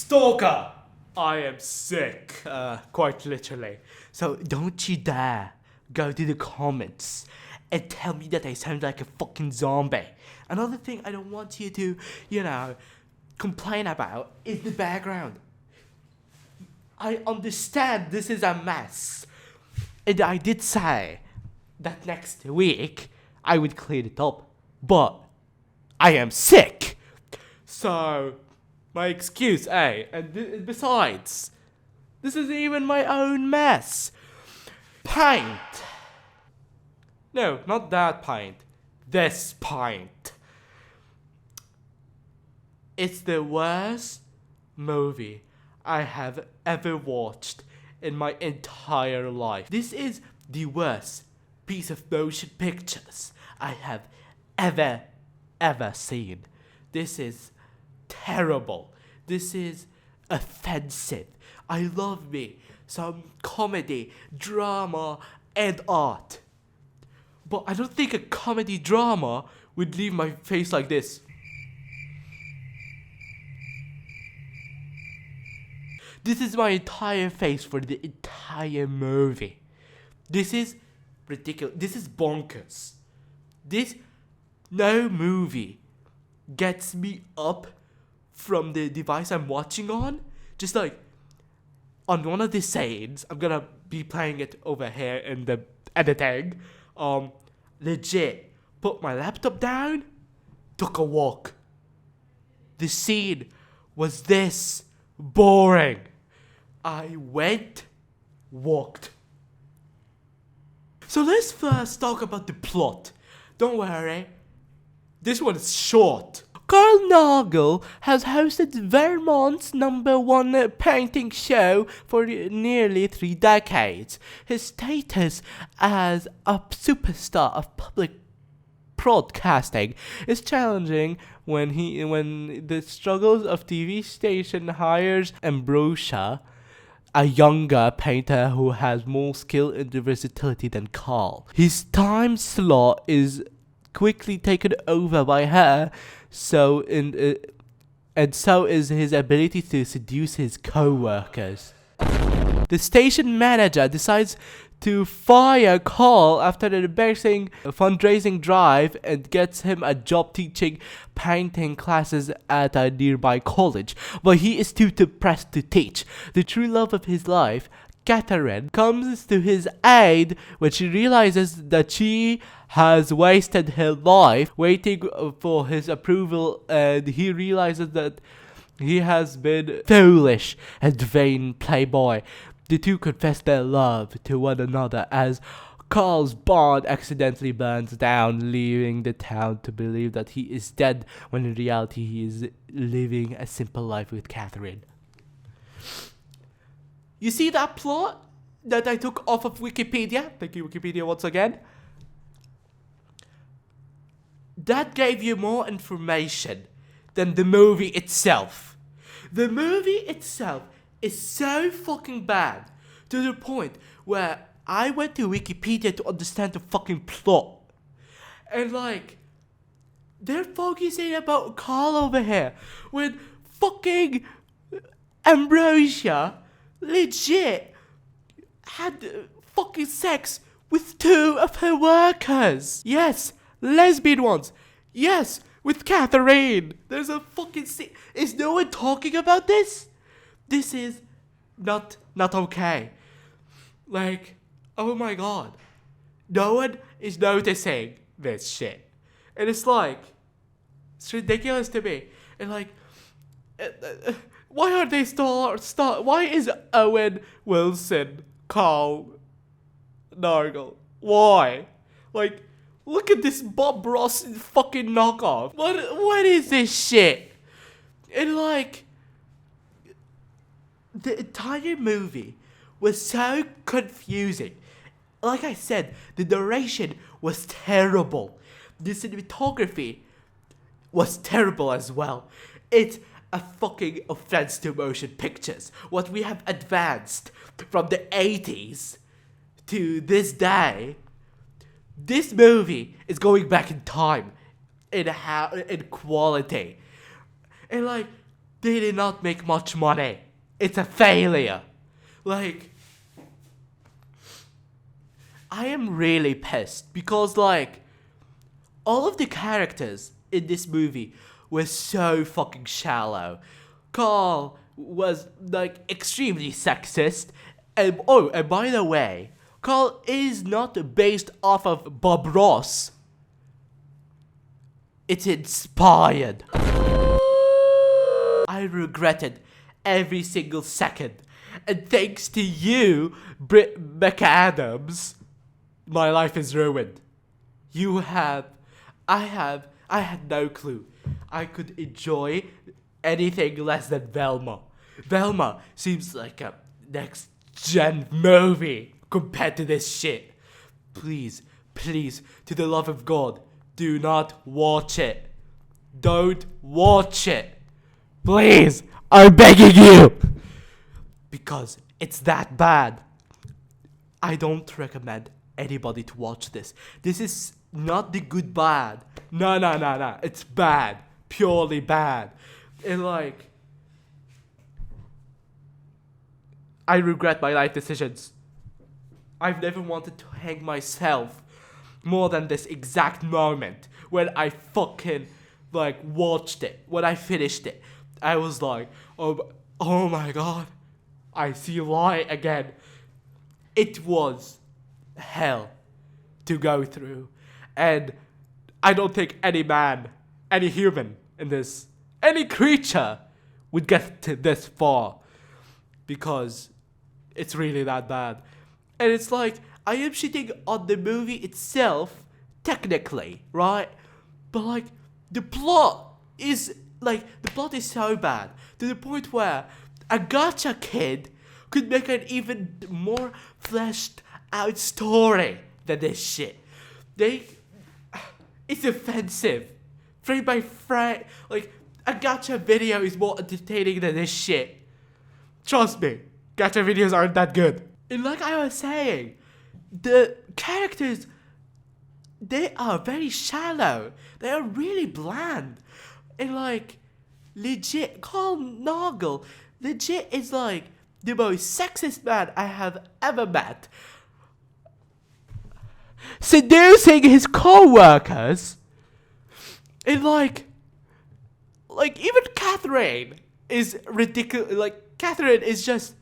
Stalker! I am sick. Quite literally. So don't you dare go to the comments and tell me that I sound like a fucking zombie. Another thing I don't want you to, complain about is the background. I understand this is a mess. And I did say that next week I would clean it up. But I am sick. So, my excuse, eh? And besides, This is even my own mess. Paint. no, not that pint. This pint. It's the worst movie I have ever watched in my entire life. This is the worst piece of motion pictures I have ever seen. This is terrible. This is offensive. I love me some comedy, drama, and art. But I don't think a comedy drama would leave my face like this. This is my entire face for the entire movie. This is ridiculous. This is bonkers. No movie gets me up from the device I'm watching on. Just like on one of the scenes, I'm gonna be playing it over here in the editing. Legit, put my laptop down, took a walk. The scene was this boring. I went, walked. So let's first talk about the plot. Don't worry, this one is short. Carl Nagel has hosted Vermont's #1 painting show for nearly 3 decades. His status as a superstar of public broadcasting is challenging when the struggles of TV station hires Ambrosia, a younger painter who has more skill and versatility than Carl. His time slot is quickly taken over by her, and so is his ability to seduce his co-workers. The station manager decides to fire Carl after an embarrassing fundraising drive and gets him a job teaching painting classes at a nearby college, but he is too depressed to teach. The true love of his life, Catherine, comes to his aid when she realizes that she has wasted her life waiting for his approval, and he realizes that he has been foolish and vain playboy. The two confess their love to one another as Carl's barn accidentally burns down, leaving the town to believe that he is dead when in reality he is living a simple life with Catherine. You see that plot that I took off of Wikipedia? Thank you, Wikipedia, once again. That gave you more information than the movie itself. The movie itself is so fucking bad to the point where I went to Wikipedia to understand the fucking plot. And they're focusing about Carl over here when fucking Ambrosia legit had fucking sex with 2 of her workers. Yes, lesbian ones. Yes, with Catherine. There's a fucking scene. Is no one talking about this? This is not okay. Oh my god. No one is noticing this shit. And it's ridiculous to me. And why are they why is Owen Wilson Carl Nagel? Why? Look at this Bob Ross fucking knockoff. What is this shit? And the entire movie was so confusing. Like I said, the narration was terrible. The cinematography was terrible as well. It's a fucking offense to motion pictures. What we have advanced from the 80s to this day, this movie is going back in time in quality. And they did not make much money. It's a failure. Like, I am really pissed because, like, all of the characters in this movie were so fucking shallow. Carl was, like, extremely sexist. And by the way, Carl is not based off of Bob Ross. It's inspired. I regretted every single second. And thanks to you, Britt McAdams, my life is ruined. I had no clue I could enjoy anything less than Velma. Velma seems like a next gen movie compared to this shit. Please, to the love of God, do not watch it. Don't watch it. Please, I'm begging you. Because it's that bad. I don't recommend anybody to watch this. This is not the good bad. No. It's bad. Purely bad. And like, I regret my life decisions. I've never wanted to hang myself more than this exact moment when I fucking like watched it. When I finished it, I was like, oh my god, I see light again. It was hell to go through. And I don't think any man, any human in this, any creature would get to this far. Because it's really that bad. And it's like, I am shitting on the movie itself, technically, right? But like, the plot is so bad to the point where a gacha kid could make an even more fleshed out story than this shit. It's offensive. Frame by frame, like, a gacha video is more entertaining than this shit. Trust me, gacha videos aren't that good. And like I was saying, the characters, they are very shallow. They are really bland. And like, legit, Carl Nagel, legit is like the most sexist man I have ever met. Seducing his co-workers. And like even Catherine is ridiculous. Like, Catherine is just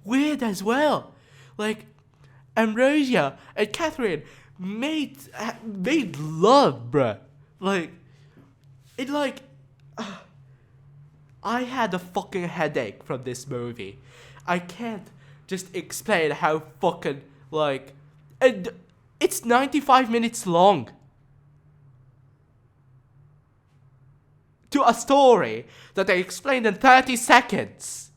weird as well. Like, Ambrosia and Catherine made love, bruh. Like, it like, I had a fucking headache from this movie. I can't just explain how fucking, like, and it's 95 minutes long. To a story that I explained in 30 seconds.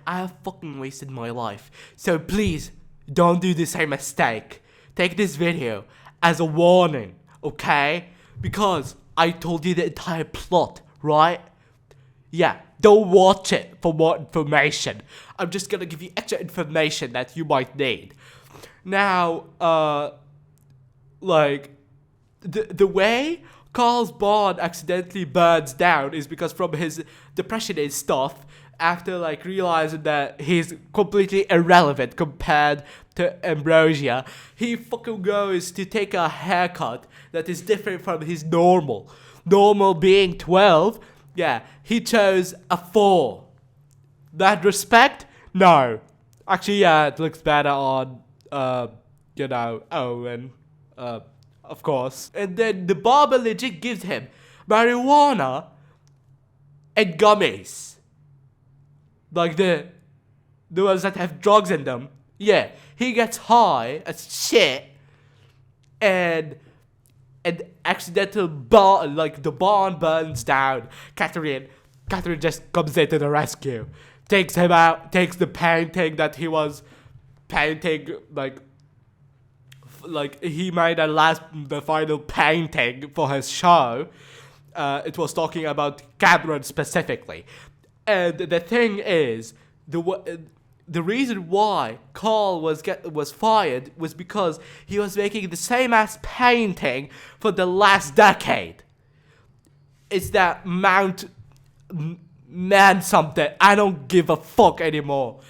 I have fucking wasted my life. So please, don't do the same mistake. Take this video as a warning, okay? Because I told you the entire plot, right? Yeah, don't watch it for more information. I'm just gonna give you extra information that you might need. Now, like, the way Carl's bond accidentally burns down is because from his depression and stuff, after like realizing that he's completely irrelevant compared to Ambrosia, he fucking goes to take a haircut that is different from his normal. Normal being 12, yeah, he chose a 4. That respect? No. Actually, yeah, it looks better on, Owen. Of course. And then the barber legit gives him marijuana and gummies. Like the ones that have drugs in them. Yeah, he gets high as shit. And accidental the barn burns down. Catherine just comes in to the rescue. Takes him out, takes the painting that he was painting, like he made the final painting for his show. It was talking about Cameron specifically. And the thing is, the reason why Carl was fired was because he was making the same ass painting for the last decade. It's that man something. I don't give a fuck anymore.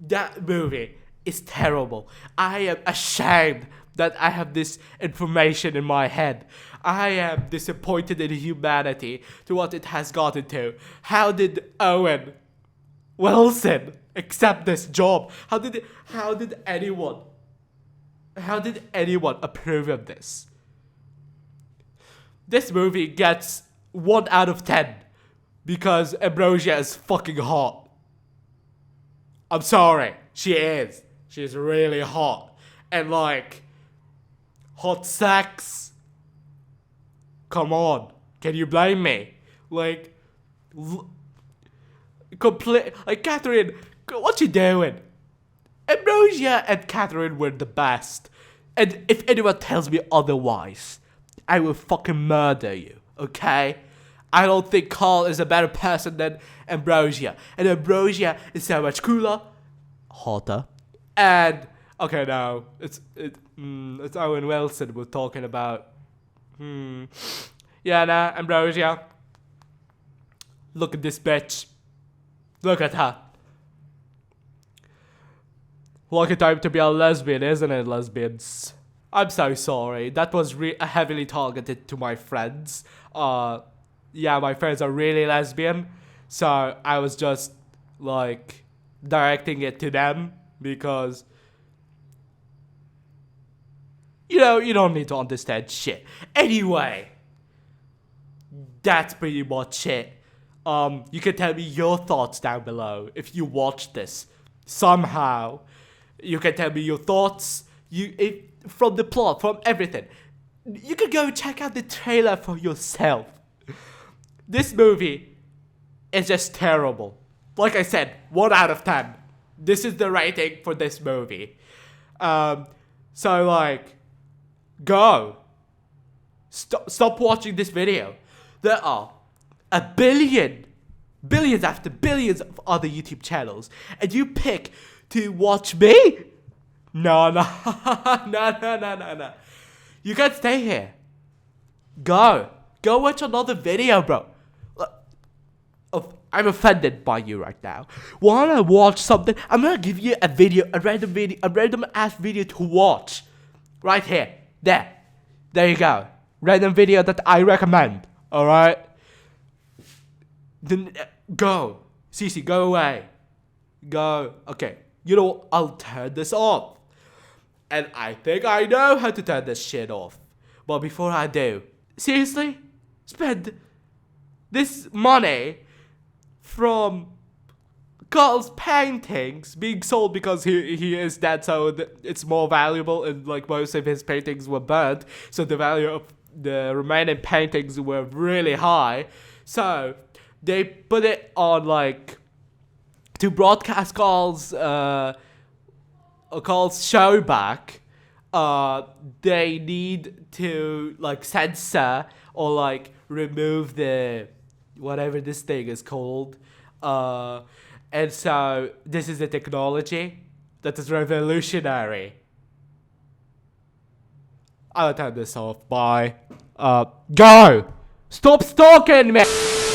That movie is terrible. I am ashamed that I have this information in my head. I am disappointed in humanity to what it has gotten to. How did Owen Wilson accept this job? How did anyone approve of this? This movie gets 1 out of 10 because Ambrosia is fucking hot. I'm sorry, she is. She's really hot. And like, hot sex? Come on, can you blame me? Like, like Catherine, what you doing? Ambrosia and Catherine were the best. And if anyone tells me otherwise, I will fucking murder you, okay? I don't think Carl is a better person than Ambrosia. And Ambrosia is so much cooler, hotter. And, okay, no, it's Owen Wilson we're talking about. Yeah, nah, Ambrosia. Look at this bitch. Look at her. Like a time to be a lesbian, isn't it, lesbians? I'm so sorry. That was heavily targeted to my friends. Yeah, my friends are really lesbian. So I was just, like, directing it to them. Because, you know, you don't need to understand shit. Anyway, that's pretty much it. You can tell me your thoughts down below if you watched this. Somehow, you can tell me your thoughts. From the plot, from everything. You can go check out the trailer for yourself. This movie is just terrible. Like I said, 1 out of 10. This is the rating for this movie. So like, go. Stop watching this video. There are billions after billions of other YouTube channels, and you pick to watch me? No. You can't stay here. Go watch another video, bro. I'm offended by you right now. Wanna watch something? I'm gonna give you a random ass video to watch. Right here. There you go. Random video that I recommend. Alright? Then go. Cece, go away. Go. Okay. You know, I'll turn this off. And I think I know how to turn this shit off. But before I do, seriously? Spend this money from Carl's paintings being sold because he is dead, so it's more valuable, and like most of his paintings were burnt, so the value of the remaining paintings were really high. So they put it on, like, to broadcast Carl's show back. They need to, like, censor or, like, remove the whatever this thing is called. And so this is a technology that is revolutionary. I'll turn this off. Bye. Go! Stop stalking me!